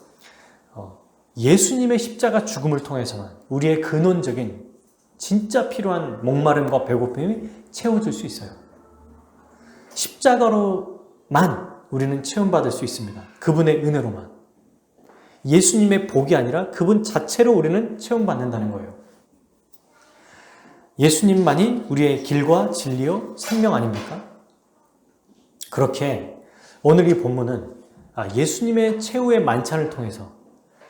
예수님의 십자가 죽음을 통해서만 우리의 근원적인 진짜 필요한 목마름과 배고픔이 채워질 수 있어요. 십자가로만 우리는 체험받을 수 있습니다. 그분의 은혜로만. 예수님의 복이 아니라 그분 자체로 우리는 체험받는다는 거예요. 예수님만이 우리의 길과 진리요 생명 아닙니까? 그렇게 오늘 이 본문은 예수님의 최후의 만찬을 통해서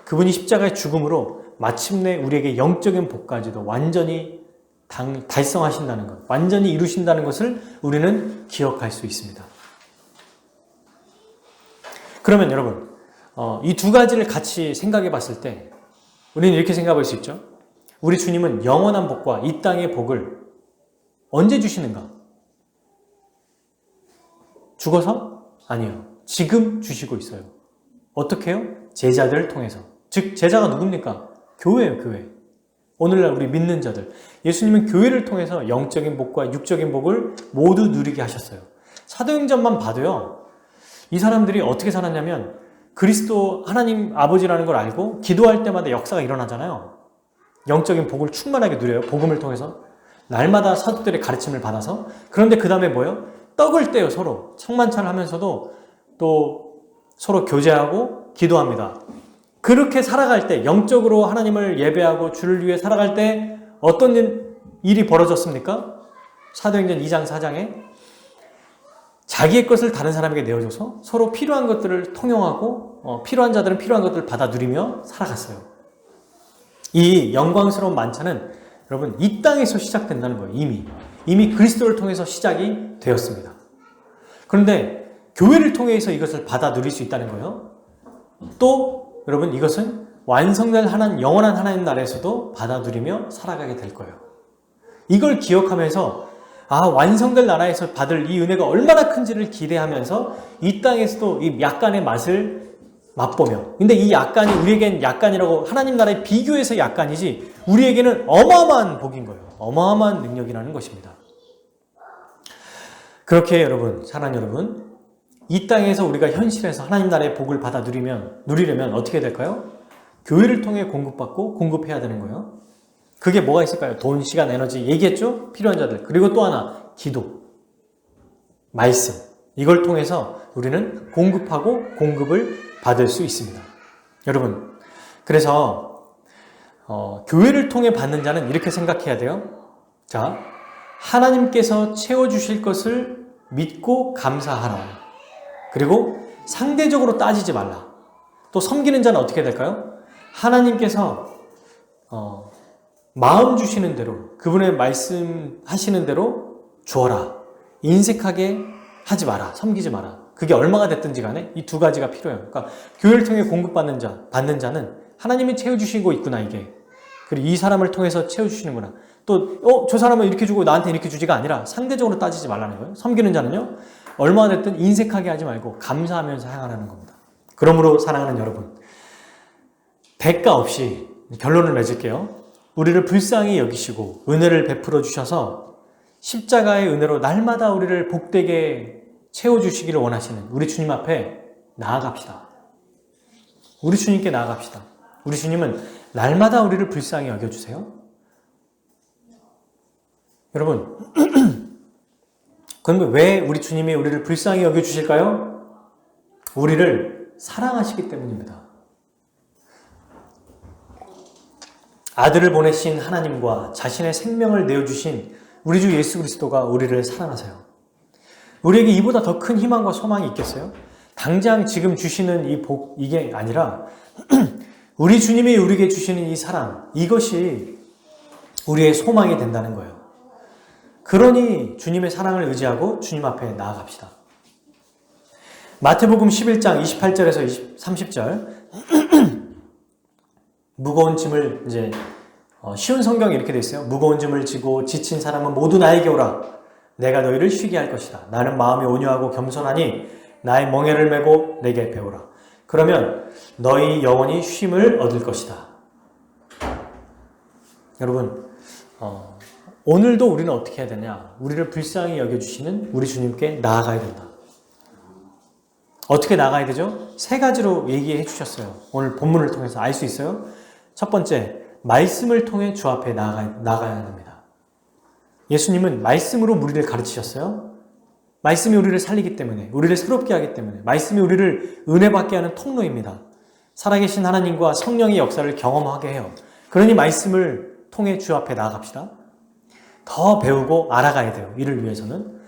그분이 십자가의 죽음으로 마침내 우리에게 영적인 복까지도 완전히 달성하신다는 것, 완전히 이루신다는 것을 우리는 기억할 수 있습니다. 그러면 여러분, 이 두 가지를 같이 생각해 봤을 때 우리는 이렇게 생각할 수 있죠. 우리 주님은 영원한 복과 이 땅의 복을 언제 주시는가? 죽어서? 아니요. 지금 주시고 있어요. 어떻게 해요? 제자들을 통해서. 즉 제자가 누굽니까? 교회예요. 교회. 오늘날 우리 믿는 자들. 예수님은 교회를 통해서 영적인 복과 육적인 복을 모두 누리게 하셨어요. 사도행전만 봐도요. 이 사람들이 어떻게 살았냐면 그리스도 하나님 아버지라는 걸 알고 기도할 때마다 역사가 일어나잖아요. 영적인 복을 충만하게 누려요. 복음을 통해서. 날마다 사도들의 가르침을 받아서. 그런데 그 다음에 뭐예요? 떡을 떼요. 서로. 청만찬을 하면서도 또 서로 교제하고 기도합니다. 그렇게 살아갈 때, 영적으로 하나님을 예배하고 주를 위해 살아갈 때 어떤 일이 벌어졌습니까? 사도행전 2장 4장에 자기의 것을 다른 사람에게 내어줘서 서로 필요한 것들을 통용하고 필요한 자들은 필요한 것들을 받아 누리며 살아갔어요. 이 영광스러운 만찬은 여러분 이 땅에서 시작된다는 거예요. 이미 그리스도를 통해서 시작이 되었습니다. 그런데 교회를 통해서 이것을 받아 누릴 수 있다는 거예요. 또 여러분 이것은 완성될 영원한 하나님 나라에서도 받아 누리며 살아가게 될 거예요. 이걸 기억하면서 완성될 나라에서 받을 이 은혜가 얼마나 큰지를 기대하면서 이 땅에서도 이 약간의 맛을 맛보며, 근데 이 약간이 우리에겐 약간이라고 하나님 나라에 비교해서 약간이지 우리에게는 어마어마한 복인 거예요. 어마어마한 능력이라는 것입니다. 그렇게 여러분, 사랑하는 여러분, 이 땅에서 우리가 현실에서 하나님 나라의 복을 받아 누리려면 어떻게 될까요? 교회를 통해 공급받고 공급해야 되는 거예요. 그게 뭐가 있을까요? 돈, 시간, 에너지 얘기했죠? 필요한 자들. 그리고 또 하나, 기도, 말씀. 이걸 통해서 우리는 공급하고 공급을 받을 수 있습니다. 여러분, 그래서 교회를 통해 받는 자는 이렇게 생각해야 돼요. 자, 하나님께서 채워주실 것을 믿고 감사하라. 그리고 상대적으로 따지지 말라. 또 섬기는 자는 어떻게 될까요? 하나님께서 마음 주시는 대로, 그분의 말씀하시는 대로 주어라. 인색하게 하지 마라. 섬기지 마라. 그게 얼마가 됐든지 간에 이 두 가지가 필요해요. 그러니까 교회를 통해 공급받는 받는 자는 하나님이 채워주시고 있구나, 이게. 그리고 이 사람을 통해서 채워주시는구나. 또 저 사람은 이렇게 주고 나한테 이렇게 주지가 아니라 상대적으로 따지지 말라는 거예요. 섬기는 자는요, 얼마가 됐든 인색하게 하지 말고 감사하면서 행하라는 겁니다. 그러므로 사랑하는 여러분, 대가 없이 결론을 맺을게요. 우리를 불쌍히 여기시고 은혜를 베풀어 주셔서 십자가의 은혜로 날마다 우리를 복되게 채워주시기를 원하시는 우리 주님 앞에 나아갑시다. 우리 주님께 나아갑시다. 우리 주님은 날마다 우리를 불쌍히 여겨주세요. 여러분, 그런데 왜 우리 주님이 우리를 불쌍히 여겨주실까요? 우리를 사랑하시기 때문입니다. 아들을 보내신 하나님과 자신의 생명을 내어주신 우리 주 예수 그리스도가 우리를 사랑하세요. 우리에게 이보다 더 큰 희망과 소망이 있겠어요? 당장 지금 주시는 이 복, 이게 아니라 우리 주님이 우리에게 주시는 이 사랑, 이것이 우리의 소망이 된다는 거예요. 그러니 주님의 사랑을 의지하고 주님 앞에 나아갑시다. 마태복음 11장 28절에서 30절 무거운 짐을 쉬운 성경에 이렇게 되어 있어요. 무거운 짐을 지고 지친 사람은 모두 나에게 오라. 내가 너희를 쉬게 할 것이다. 나는 마음이 온유하고 겸손하니 나의 멍에를 메고 내게 배우라. 그러면 너희 영혼이 쉼을 얻을 것이다. 여러분, 오늘도 우리는 어떻게 해야 되냐? 우리를 불쌍히 여겨주시는 우리 주님께 나아가야 된다. 어떻게 나가야 되죠? 세 가지로 얘기해 주셨어요. 오늘 본문을 통해서 알 수 있어요. 첫 번째, 말씀을 통해 주 앞에 나가야 됩니다. 예수님은 말씀으로 우리를 가르치셨어요. 말씀이 우리를 살리기 때문에, 우리를 새롭게 하기 때문에, 말씀이 우리를 은혜받게 하는 통로입니다. 살아계신 하나님과 성령의 역사를 경험하게 해요. 그러니 말씀을 통해 주 앞에 나아갑시다. 더 배우고 알아가야 돼요. 이를 위해서는.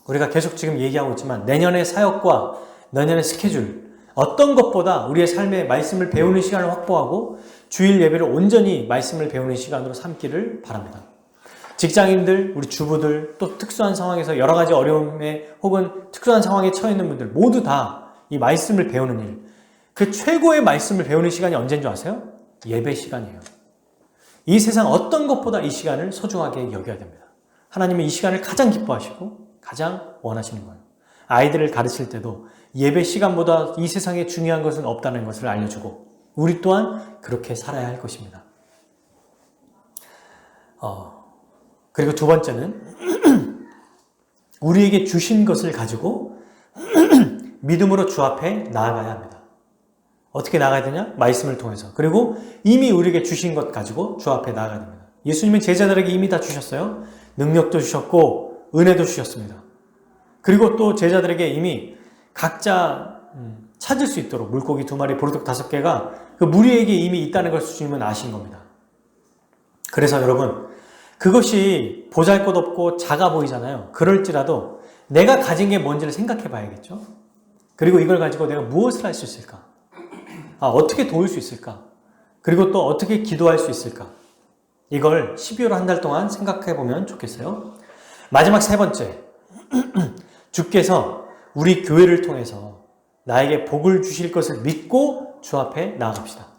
우리가 계속 지금 얘기하고 있지만 내년의 사역과 내년의 스케줄, 어떤 것보다 우리의 삶에 말씀을 배우는 시간을 확보하고 주일 예배를 온전히 말씀을 배우는 시간으로 삼기를 바랍니다. 직장인들, 우리 주부들, 또 특수한 상황에서 여러 가지 어려움에 혹은 특수한 상황에 처해 있는 분들 모두 다 이 말씀을 배우는 일, 그 최고의 말씀을 배우는 시간이 언제인 줄 아세요? 예배 시간이에요. 이 세상 어떤 것보다 이 시간을 소중하게 여겨야 됩니다. 하나님은 이 시간을 가장 기뻐하시고 가장 원하시는 거예요. 아이들을 가르칠 때도 예배 시간보다 이 세상에 중요한 것은 없다는 것을 알려주고 우리 또한 그렇게 살아야 할 것입니다. 그리고 두 번째는 우리에게 주신 것을 가지고 믿음으로 주 앞에 나아가야 합니다. 어떻게 나아가야 되냐? 말씀을 통해서. 그리고 이미 우리에게 주신 것 가지고 주 앞에 나아가야 됩니다. 예수님은 제자들에게 이미 다 주셨어요. 능력도 주셨고 은혜도 주셨습니다. 그리고 또 제자들에게 이미 각자 찾을 수 있도록 물고기 2마리, 보리떡 5개가 그 무리에게 이미 있다는 것을 주님은 아신 겁니다. 그래서 여러분, 그것이 보잘것없고 작아 보이잖아요. 그럴지라도 내가 가진 게 뭔지를 생각해 봐야겠죠. 그리고 이걸 가지고 내가 무엇을 할 수 있을까? 어떻게 도울 수 있을까? 그리고 또 어떻게 기도할 수 있을까? 이걸 12월 한 달 동안 생각해 보면 좋겠어요. 마지막 세 번째, 주께서 우리 교회를 통해서 나에게 복을 주실 것을 믿고 주 앞에 나아갑시다.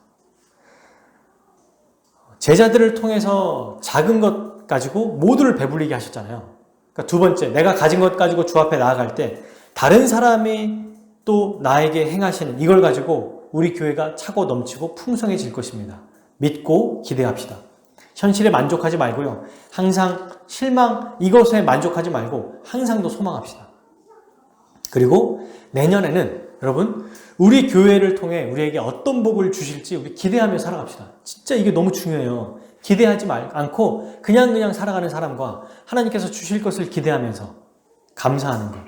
제자들을 통해서 작은 것 가지고 모두를 배불리게 하셨잖아요. 그러니까 두 번째, 내가 가진 것 가지고 주 앞에 나아갈 때 다른 사람이 또 나에게 행하시는 이걸 가지고 우리 교회가 차고 넘치고 풍성해질 것입니다. 믿고 기대합시다. 현실에 만족하지 말고요. 항상 이것에 만족하지 말고 항상 더 소망합시다. 그리고 내년에는 여러분, 우리 교회를 통해 우리에게 어떤 복을 주실지 우리 기대하며 살아갑시다. 진짜 이게 너무 중요해요. 기대하지 않고 그냥 살아가는 사람과 하나님께서 주실 것을 기대하면서 감사하는 것.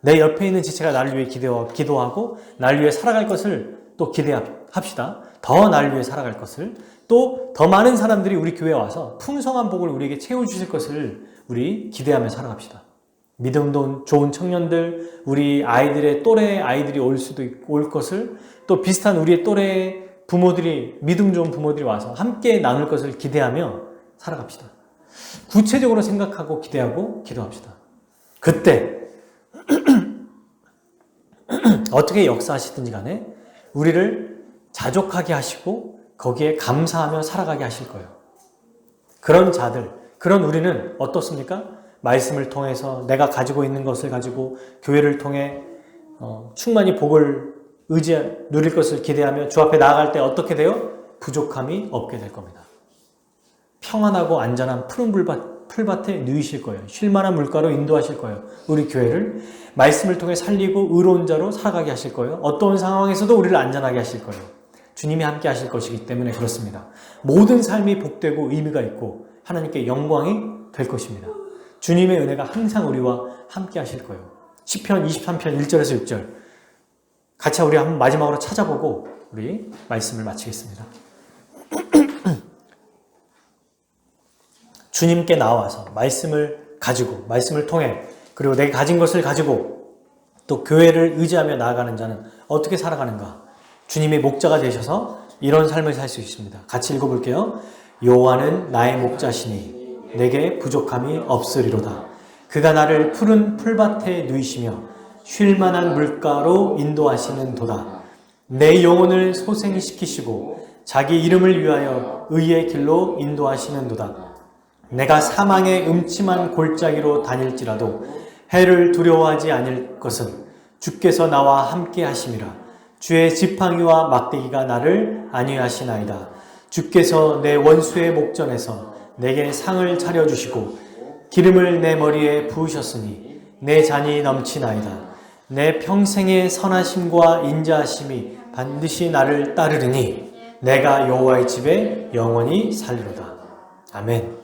내 옆에 있는 지체가 나를 위해 기도하고 나를 위해 살아갈 것을 또 기대합시다. 더 나를 위해 살아갈 것을, 또 더 많은 사람들이 우리 교회에 와서 풍성한 복을 우리에게 채워주실 것을 우리 기대하며 살아갑시다. 믿음도 좋은 청년들, 우리 아이들의 또래 아이들이 올 것을, 또 비슷한 우리의 또래 부모들이, 믿음 좋은 부모들이 와서 함께 나눌 것을 기대하며 살아갑시다. 구체적으로 생각하고 기대하고 기도합시다. 그때 어떻게 역사하시든지 간에 우리를 자족하게 하시고 거기에 감사하며 살아가게 하실 거예요. 그런 자들, 그런 우리는 어떻습니까? 말씀을 통해서 내가 가지고 있는 것을 가지고 교회를 통해 충만히 복을 누릴 것을 기대하며 주 앞에 나아갈 때 어떻게 돼요? 부족함이 없게 될 겁니다. 평안하고 안전한 푸른 풀밭에 누이실 거예요. 쉴만한 물가로 인도하실 거예요. 우리 교회를 말씀을 통해 살리고 의로운 자로 살아가게 하실 거예요. 어떤 상황에서도 우리를 안전하게 하실 거예요. 주님이 함께 하실 것이기 때문에 그렇습니다. 모든 삶이 복되고 의미가 있고 하나님께 영광이 될 것입니다. 주님의 은혜가 항상 우리와 함께 하실 거예요. 시편 23편 1절에서 6절 같이 우리 한번 마지막으로 찾아보고 우리 말씀을 마치겠습니다. 주님께 나와서 말씀을 가지고, 말씀을 통해, 그리고 내가 가진 것을 가지고 또 교회를 의지하며 나아가는 자는 어떻게 살아가는가? 주님의 목자가 되셔서 이런 삶을 살 수 있습니다. 같이 읽어볼게요. 여호와는 나의 목자시니 내게 부족함이 없으리로다. 그가 나를 푸른 풀밭에 누이시며 쉴 만한 물가로 인도하시는 도다. 내 영혼을 소생시키시고 자기 이름을 위하여 의의 길로 인도하시는 도다. 내가 사망의 음침한 골짜기로 다닐지라도 해를 두려워하지 않을 것은 주께서 나와 함께 하심이라. 주의 지팡이와 막대기가 나를 안위하시나이다. 주께서 내 원수의 목전에서 내게 상을 차려주시고 기름을 내 머리에 부으셨으니 내 잔이 넘치나이다. 내 평생의 선하심과 인자하심이 반드시 나를 따르리니 내가 여호와의 집에 영원히 살리로다. 아멘.